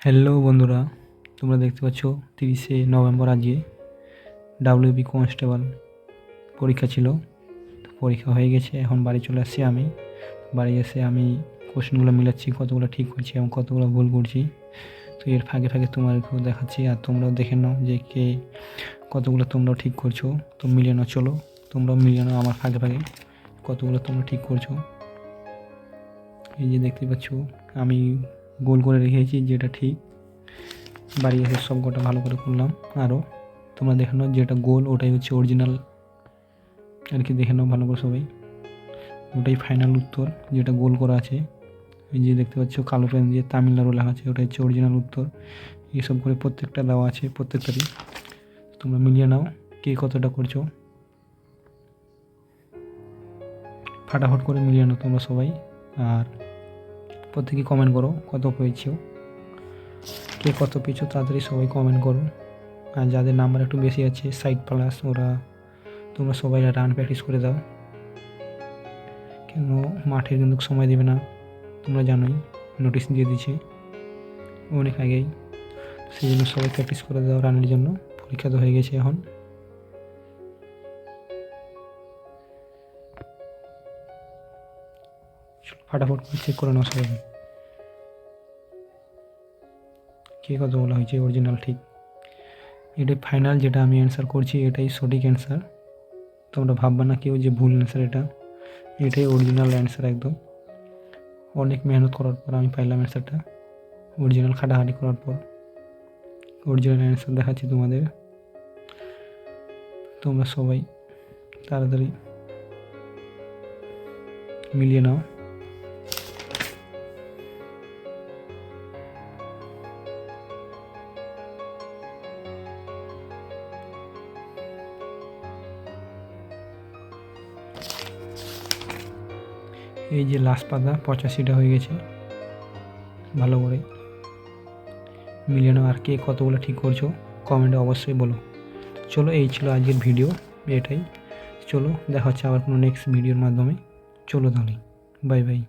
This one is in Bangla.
হ্যালো বন্ধুরা, তোমরা দেখতে পাচ্ছ 30শে নভেম্বর আজকে ডাব্লিউবি কনস্টেবল পরীক্ষা ছিল। তো পরীক্ষা হয়ে গেছে, এখন বাড়ি চলে আসছি। আমি বাড়ি এসে আমি কোশ্চেনগুলো মিলাচ্ছি, কতগুলো ঠিক করছি এবং কতগুলো ভুল করছি। তো এর ফাঁকে ফাঁকে তোমাদেরকেও দেখাচ্ছি, আর তোমরাও দেখে নাও যে কে কতগুলো তোমরাও ঠিক করছো। তো মিলিয়ে নাও, চলো তোমরাও মিলিয়ে নাও আমার ফাঁকে ফাঁকে কতগুলো তোমরা ঠিক করছো। এই যে দেখতে পাচ্ছ আমি গোল করে রেখেছি যেটা ঠিক। বাড়ি এসে সব কটা ভালো করে করলাম। আরও তোমরা দেখে নাও যেটা গোল ওটাই হচ্ছে অরিজিনাল আর কি, দেখে নাও ভালো করে সবাই। ওটাই ফাইনাল উত্তর, যেটা গোল করা আছে। এই যে দেখতে পাচ্ছ কালো পেন দিয়ে তামিলনাড়ু লেখা আছে, ওটা হচ্ছে অরিজিনাল উত্তর। এইসব করে প্রত্যেকটা দেওয়া আছে, প্রত্যেকটারই। তোমরা মিলিয়ে নাও কে কতটা করছো, ফাটাফট করে মিলিয়ে নাও তোমরা সবাই। আর প্রত্যেকে কমেন্ট করো কত পেয়েছো, কে কত পেয়েছো, তাড়াতাড়ি সবাই কমেন্ট করো। আর যাদের নাম্বার একটু বেশি আছে সাইড প্লাস, তোমরা সবাই রান প্র্যাকটিস করে দাও, কেন মাঠে কিন্তু সময় দেবে না, তোমরা জানোই, নোটিশ দিয়ে দিচ্ছে অনেক আগেই। সেই জন্য সবাই প্র্যাকটিস করে দাও রানের জন্য। পরীক্ষা তো হয়ে গেছে, এখন ফাটাফট করে চেক করে নাও সবাই কে কত বলা হয়েছে অরিজিনাল ঠিক। এটাই ফাইনাল, যেটা আমি অ্যান্সার করছি এটাই সঠিক অ্যান্সার। তোমরা ভাববা না কেউ যে ভুল অ্যান্সার, এটাই অরিজিনাল অ্যান্সার একদম। অনেক মেহনত করার পর আমি পাইলাম অ্যান্সারটা, অরিজিনাল খাটাখাটি করার পর অরিজিনাল অ্যান্সার দেখাচ্ছি তোমাদের। তোমরা সবাই তাড়াতাড়ি মিলিয়ে নাও। এই যে লাস্ট পাতা 85টা হয়ে গেছে, ভালো করে মিলিয়ে নাও। আর কে কতগুলো ঠিক করছো কমেন্টে অবশ্যই বলো। চলো, এই ছিল আজকের ভিডিও, এটাই। চলো দেখা হচ্ছে আবার কোনো নেক্সট ভিডিওর মাধ্যমে। চলো তাহলে, বাই বাই।